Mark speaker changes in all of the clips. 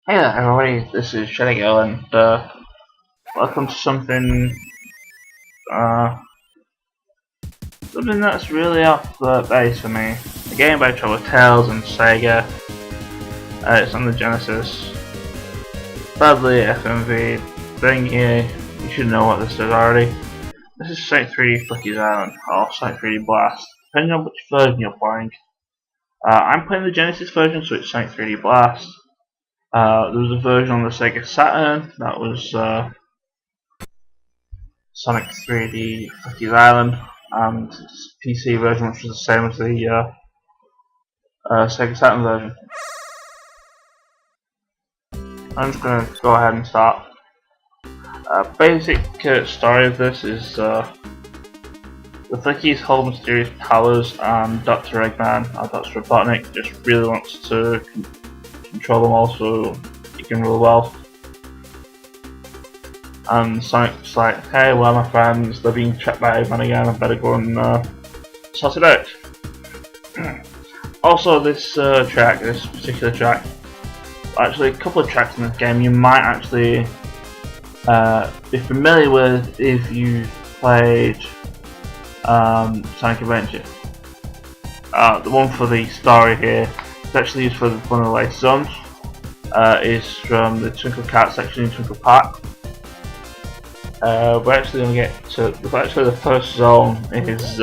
Speaker 1: Hey there everybody, this is Sega and welcome to something that's really off the base for me. A game by Trouble Tales and Sega. It's on the Genesis. Badly FMV thing here. You should know what this is already. This is Sonic 3D Flicky's Island, or Sonic 3D Blast, depending on which version you're playing. I'm playing the Genesis version, so it's Sonic 3D Blast. There was a version on the Sega Saturn that was Sonic 3D Flicky's Island, and PC version which was the same as the Sega Saturn version. I'm just going to go ahead and start. Basic story of this is the Flickies hold mysterious powers, and Dr. Eggman, or Dr. Robotnik, just really wants to control them all so he can rule well. And Sonic's like, hey, well, my friends, they're being trapped by Eggman again, I better go and sort it out. Also, this particular track, actually a couple of tracks in this game you might actually be familiar with if you played Sonic Adventure. The one for the story here, it's actually used for one of the latest zones, is from the Twinkle Cat section in Twinkle Park. We're actually going to get to, the first zone is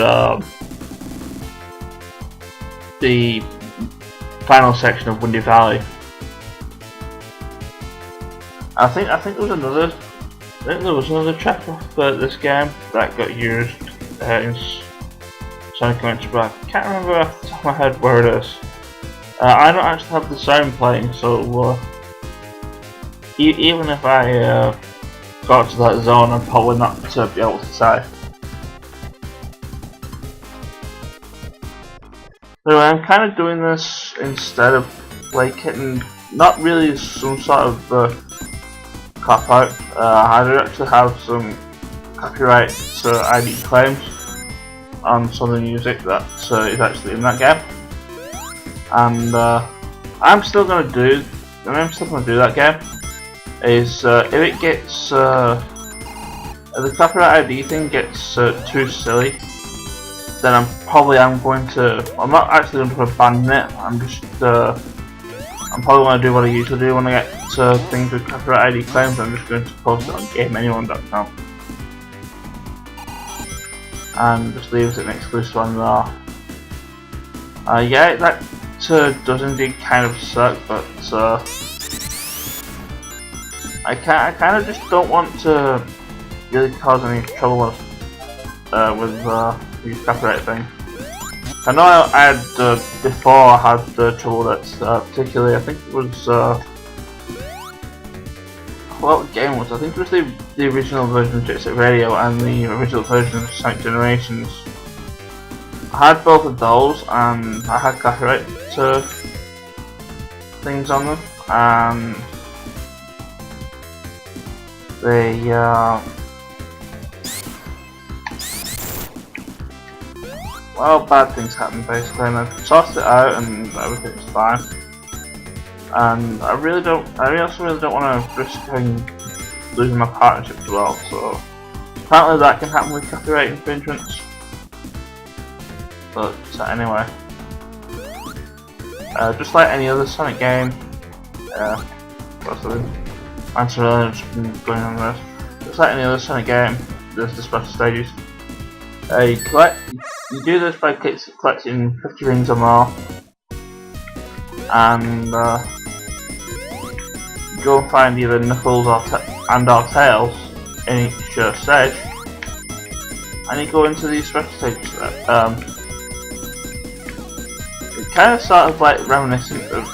Speaker 1: the final section of Windy Valley. I think there was another track for this game that got used in Sonic Adventure, but I can't remember off the top of my head where it is. I don't actually have the sound playing, so even if I got to that zone, I'm probably not to be able to say. Anyway, I'm kind of doing this instead of like hitting, not really some sort of cop out. I do actually have some copyright ID claims on some of the music that is actually in that game, and I'm still gonna do that game. If it gets if the copyright ID thing gets too silly, then I'm probably not actually going to put a ban in it. I'm probably going to do what I usually do when I get things with copyright ID claims. I'm just going to post it on GameAnyone.com and just leaves it an exclusive on there. Yeah, that does indeed kind of suck, but I kind of just don't want to really cause any trouble with these copyright thing. I know I had before I had trouble with it, particularly I think it was what game was it? I think it was the original version of Jet Set Radio and the original version of Sonic Generations. I had both of those and I had copyright things on them, and well, bad things happen basically, and I've sorted it out and everything's fine. And I also really don't want to risk losing my partnership as well, so apparently that can happen with copyright infringements. But anyway, just like any other Sonic game, just going on this. Just like any other Sonic game, there's the special stages. You do this by collecting 50 rings or more, and go and find either Knuckles or Tails in each stage, and you go into these special stages. It kind of sort of like reminiscent of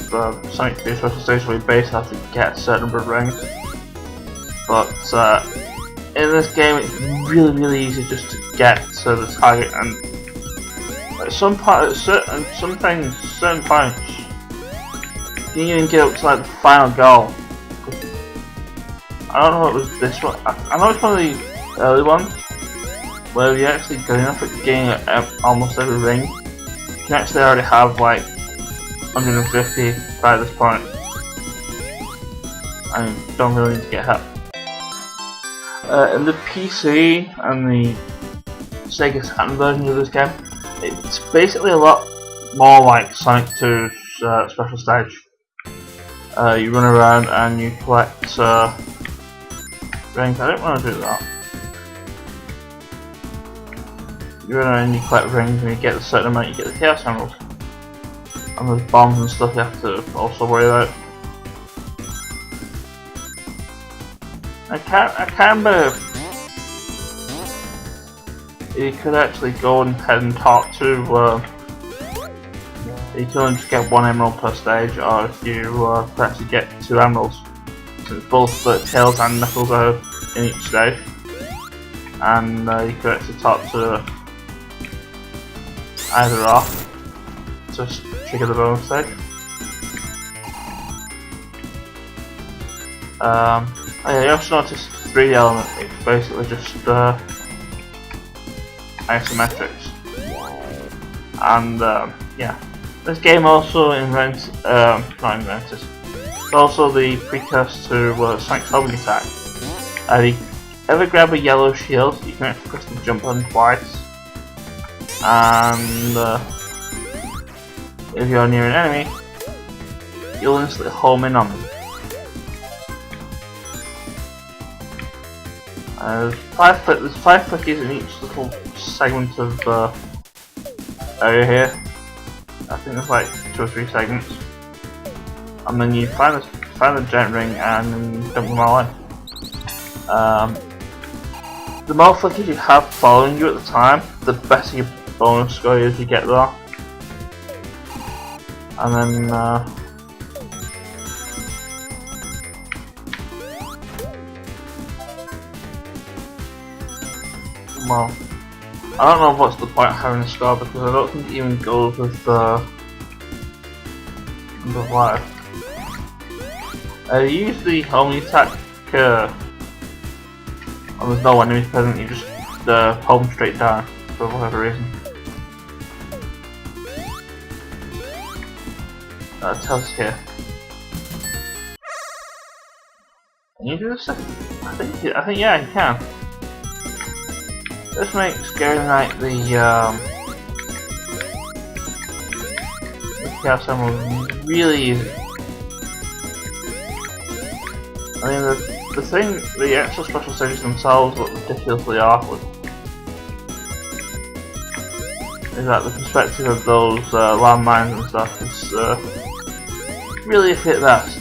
Speaker 1: Sonic 3 special stage, where you basically have to get a certain number of rings. But in this game, it's really easy just to get to the target, and at certain points, you can even get up to like the final goal. I don't know if it was this one. I know it's one of the early ones where you're actually good enough at getting almost every ring. You can actually already have like 150 by this point. and you don't really need to get help. In the PC and the Sega Saturn version of this game, it's basically a lot more like Sonic 2's special stage. You run around and you collect rings. I don't want to do that. You run around and you collect rings, and you get a certain amount, you get the Chaos Emeralds. And there's bombs and stuff you have to also worry about. I can't remember if you could actually go ahead and talk to. You can only just get 1 emerald per stage, or if you could actually get 2 emeralds. So both the tails and knuckles are in each stage, and you could actually talk to either off to trigger the bonus stage. Oh yeah, you also notice 3D element, it's basically just isometrics. And yeah, this game also invents, not invented, it's also the precursor to Sonic's homing attack. If you ever grab a yellow shield, you can actually press the jump button twice, and if you're near an enemy, you'll instantly home in on them. There's 5 clickies in each little segment of area here. I think there's like 2 or 3 segments, and then you find the giant ring and then you dump them all in. The more clickies you have following you at the time, the better your bonus score is you get there. And then well, I don't know what's the point of having a score, because I don't think it even goes with the life. Use the homing attack when there's no enemies present, you just home straight down for whatever reason. That tells us here. Can you do this? I think yeah, you can. This makes Scary Night the Chaos Emerald really easy. I mean, the actual special stages themselves look ridiculously awkward. Is that the perspective of those landmines and stuff is really a fit best.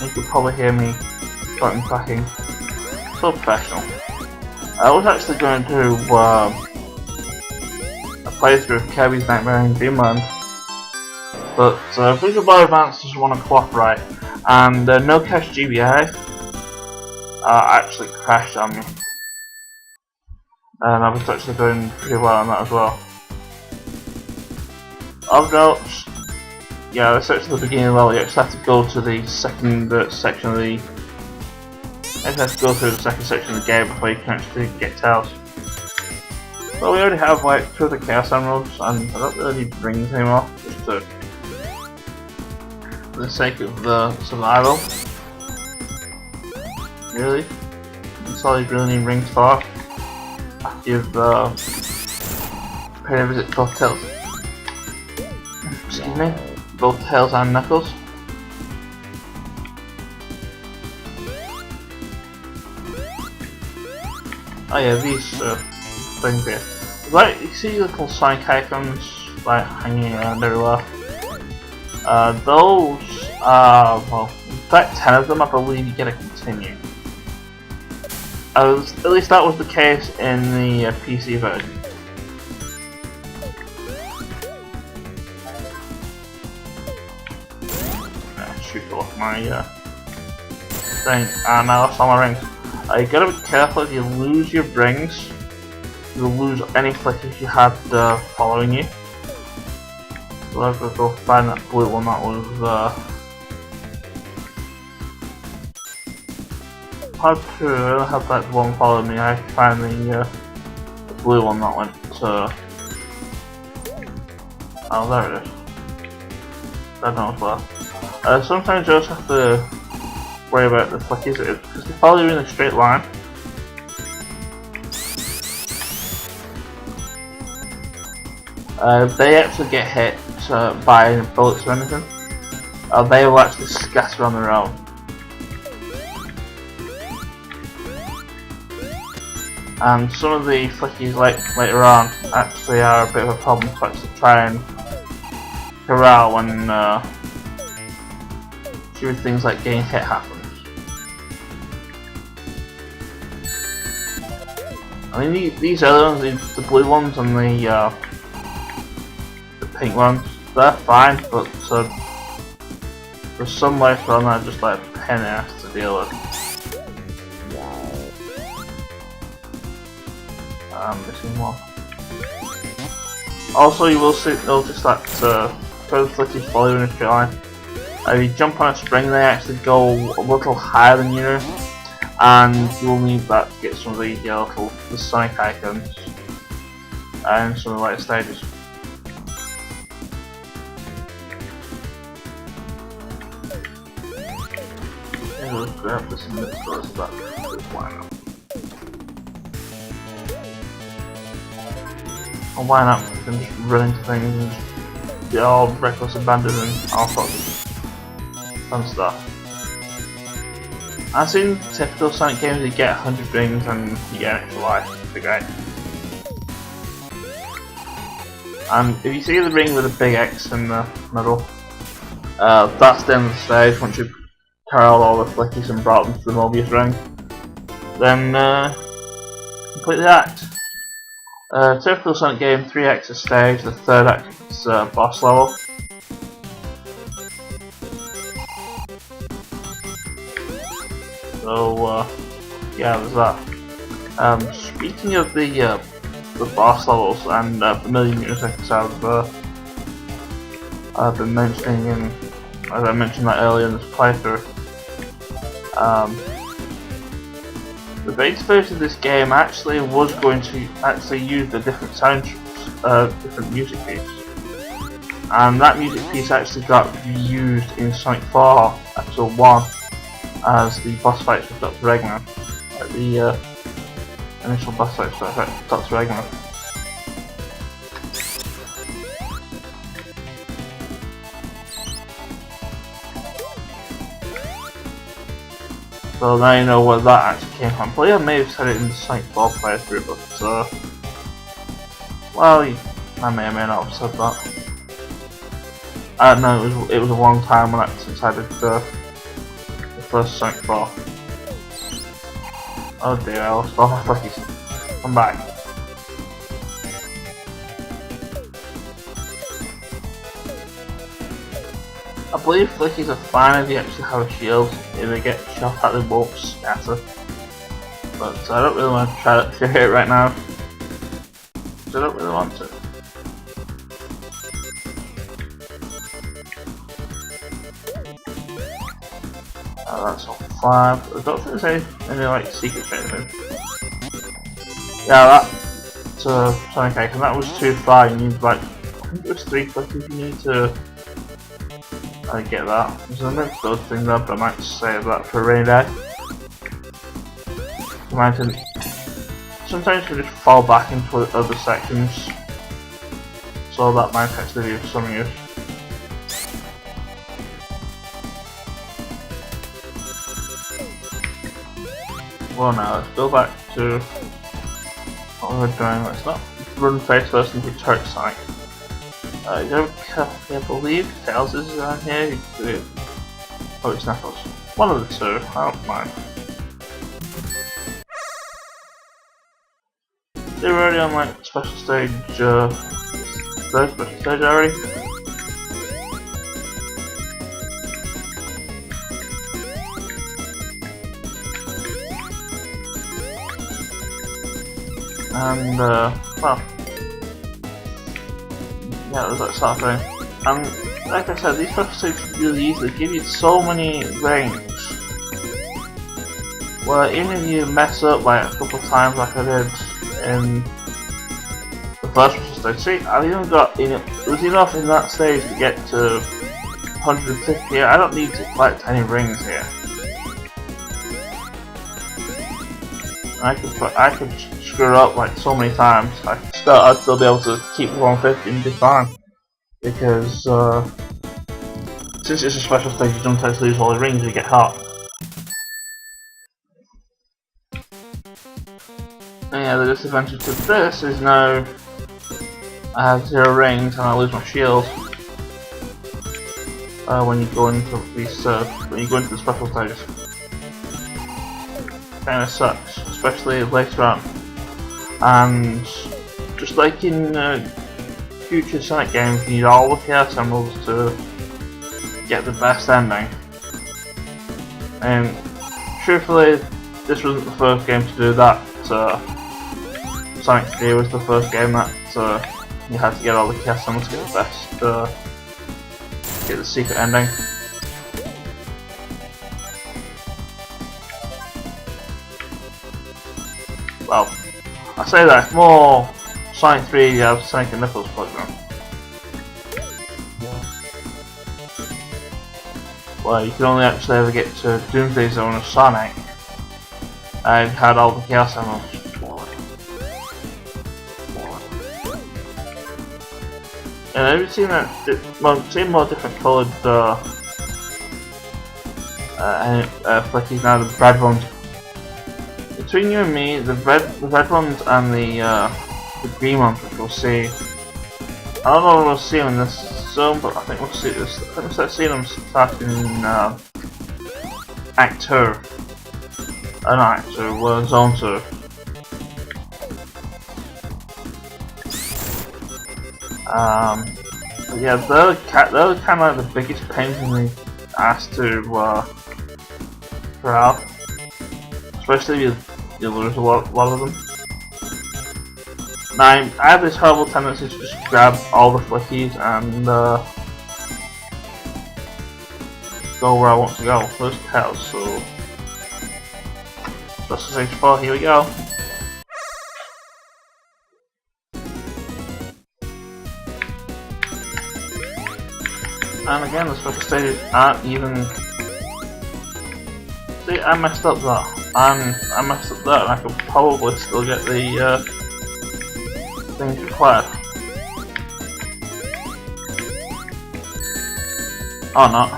Speaker 1: You could probably hear me button cracking. So professional. I was actually going to a playthrough of Kirby's Nightmare in Dreamland, but Visual Boy Advance doesn't want to cooperate, and No Cache GBA actually crashed on me. And I was actually doing pretty well on that as well. Of notes, yeah, this is actually the beginning of the level. You actually have to go to the second section of the. You actually have to go through the second section of the game before you can actually get tails. But we already have like 2 of the Chaos Emeralds, and I don't really need rings anymore, just for the sake of the survival. Really, that's all you really need rings for. After you've paid a visit to both tails. Excuse me. Both tails and knuckles. Oh yeah, these things here. Like, you see little Sonic icons like hanging around everywhere. Those are, well, in fact 10 of them I believe you get to continue. At least that was the case in the PC version. Shoot off my thing, and I lost all my rings. You gotta be careful. If you lose your rings, you'll lose any clickies you had following you. So I've got to go find that blue one that was hard to have that one follow me. I have to find the blue one that went oh, there it is. I don't know as well. Sometimes you also have to worry about the flickies because they follow you in a straight line. They actually get hit by bullets or anything. They will actually scatter on their own. And some of the flickies later on actually are a bit of a problem to actually try and corral when stupid things like getting hit happens. I mean these other ones, the blue ones and the pink ones, they're fine, but there's some later on that are just like a pain in the ass to deal with. I'm missing one. Also, you will notice that because the flickies follow in a straight line, if you jump on a spring, they actually go a little higher than you, and you will need that to get some of the Sonic icons and some of the later stages. Let's grab this and let's go to that. Why not? And why not? You can just run into things and just get all reckless abandon and all sorts of fun stuff. I've seen typical Sonic games you get 100 rings and you get an extra life. Pretty great. And if you see the ring with a big X in the middle, that's the end of the stage. Once you've carried all the flickies and brought them to the Mobius ring, then complete the act. Typical Sonic game, 3 acts a stage, the 3rd act is boss level. So yeah, there's that. Speaking of the boss levels and the million music I've been mentioning, as I mentioned that earlier in this playthrough, the beta version of this game actually was going to use the different different music piece, and that music piece actually got used in Sonic 4 Episode 1 as the boss fights with Dr. Eggman, the initial boss fights with Dr. Eggman. So now you know where that actually came from. But I may have said it in the Sonic 4 playthrough, but well, I may or may not have said that. I don't know, it was a long time since I did the first Sonic 4. Oh dear, I lost all my flickies. I'm back. I believe flickies are fine if you actually have a shield. If they get shot at, they won't scatter. But I don't really want to try that theory right now. I don't really want to. That's all 5. I don't think there's any like secrets or anything. Yeah, that's Sonic icon. That was too far. You need like, I think it was 3 flickies you need to get that. There's a next good thing there, but I might save that for a rainy day. Sometimes you just fall back into other sections, so that might actually be of some use. Well, now let's go back to what we were doing. Let's not run face first into Turret Sonic. I believe Tails is around here. Oh, it's Knuckles. One of the two, I don't mind. They were already on like special stage, third special stage already. And well, yeah, there's that sort of thing. And like I said, these special stages really easily give you so many rings. Well, even if you mess up like a couple of times like I did in the first stage. See, I've even got it was enough in that stage to get to 150 here. I don't need to collect tiny rings here. I could screw up like so many times. I'd still be able to keep 150 and be fine. Because since it's a special stage, you don't tend to lose all the rings, you get hot. And yeah, the disadvantage to this is now I have 0 rings and I lose my shield when you go into these when you go into the special stages. Kinda sucks, especially later on. And just like in future Sonic games, you need all the Chaos Emeralds to get the best ending. And truthfully, this wasn't the first game to do that. Sonic 3 was the first game that you had to get all the Chaos Emeralds to get the best, get the secret ending. Well, I say that, more Sonic 3 you have Sonic and Knuckles playground. Well, you can only actually ever get to Doomsday Zone of Sonic. I've had all the Chaos Emeralds. And have you seen that? Seen more different coloured flickies now, the red ones. Between you and me, the red ones and the green ones, which we'll see. I don't know if we'll see them in this zone, but I think we'll see this. I think we'll start seeing them starting in Act 2. Not Act 2, well, Zone 2. But yeah, they're kind of like the biggest pains in the ass to throw out. Especially if you lose a lot of them. Now, I have this horrible tendency to just grab all the flickies and go where I want to go. There's tails, so special stage 4, here we go. And again, the special stages aren't even. See, I messed up that. And I messed up that, and I could probably still get the things required. Oh no.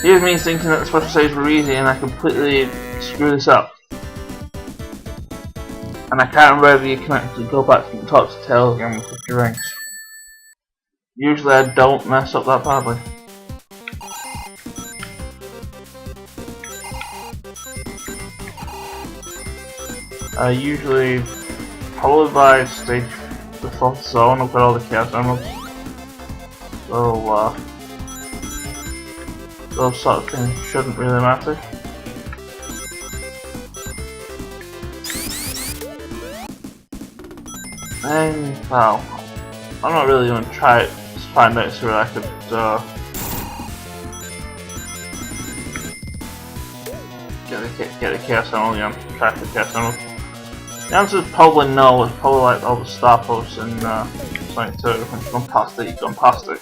Speaker 1: Here's me thinking that the special stages were easy and I completely screw this up. And I can't remember if you can actually go back from the top to tail again with 50 rings. Usually I don't mess up that badly. Usually, probably by stage the 4th zone, I've got all the Chaos Emeralds. So, those sort of things shouldn't really matter. And, well, I'm not really going to try it, just find out so I could, get the Chaos Emerald again, try for the Chaos Emerald. The answer is probably no. It's probably like all the star posts in Sonic 2. Once you've gone past it, you've gone past it.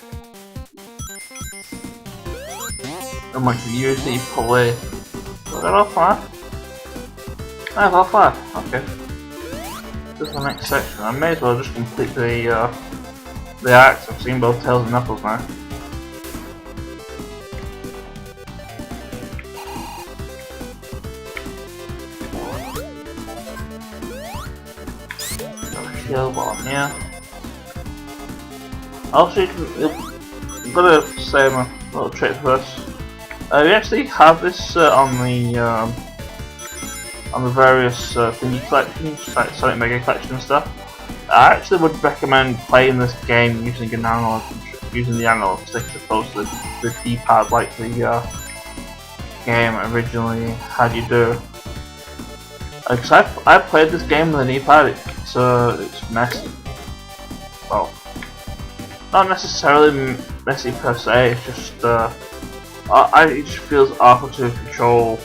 Speaker 1: And like usually probably. Was that all 5? I have all 5. Okay. This is the next section. I may as well just complete the act. I've seen both Tails and Knuckles now. Shield ball, yeah. Also, you've got to say my little trick first. We actually have this on the various thingy collections, like Sonic Mega Collection and stuff. I actually would recommend playing this game using an analog, using the analog stick as opposed to the D-pad like the game originally had you do. Because I played this game with an D-pad. It's messy. Well, not necessarily messy per se. It's just it just feels awkward to control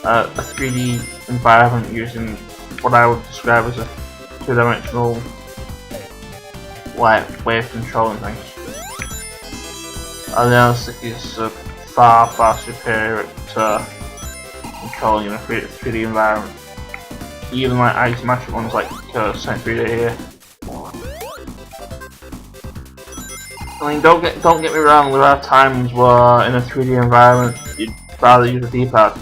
Speaker 1: a 3D environment using what I would describe as a 2-dimensional way of controlling things. And the analytic is far superior at controlling in a 3D environment. Even like isometric ones like Saint 3D here. I mean, don't get me wrong. There are times where in a 3D environment you'd rather use a D-pad,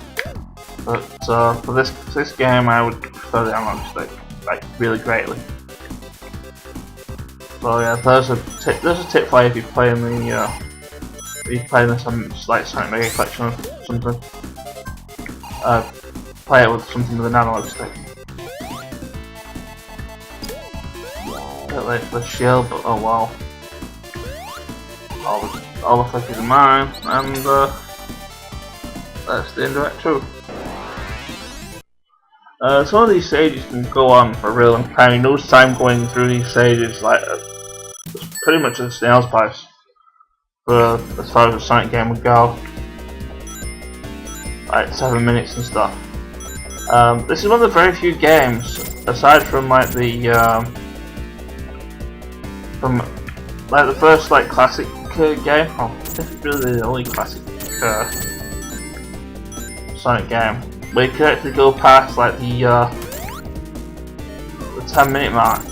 Speaker 1: but for this game, I would prefer the analog stick, like really greatly. So yeah, there's a tip for you if you're playing this on like Sonic Mega Collection or something. Play it with something with an analog stick. Bit late for the shield, but oh wow. All the flickers are mine, and that's the end of it too. Some of these stages can go on for a real long time. You notice time going through these stages like pretty much a snail's pace for as far as a Sonic game would go. Like 7 minutes and stuff. This is one of the very few games, aside from like the first like classic game. Oh, I think it's really the only classic Sonic game where you can actually go past like the 10-minute mark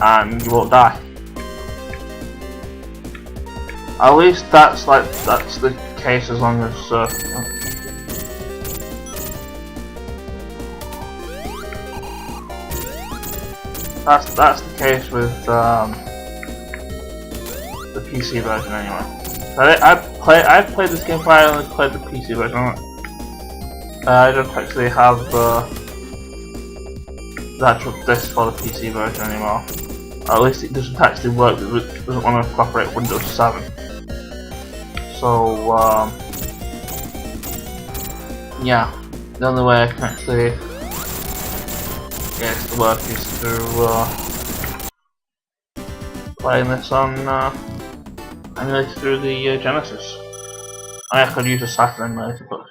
Speaker 1: and you won't die. At least that's the case as long as that's the case with the PC version anyway. I've played this game, but I only played the PC version. I don't actually have the actual disc for the PC version anymore. At least it doesn't actually work. It doesn't want to cooperate with Windows 7. So yeah, the only way I can actually get it to work is through playing this on emulated through the Genesis. I could use a Saturn emulator, but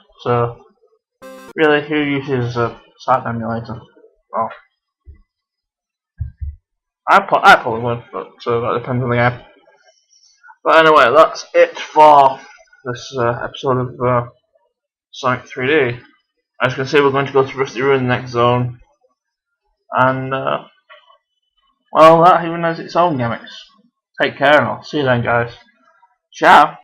Speaker 1: really, who uses a Saturn emulator? Well, I probably would, but that depends on the game. But anyway, that's it for this episode of Sonic 3D. As you can see, we're going to go to Rusty Ruin next zone, and well, that even has its own gimmicks. Take care, and I'll see you then, guys. Ciao!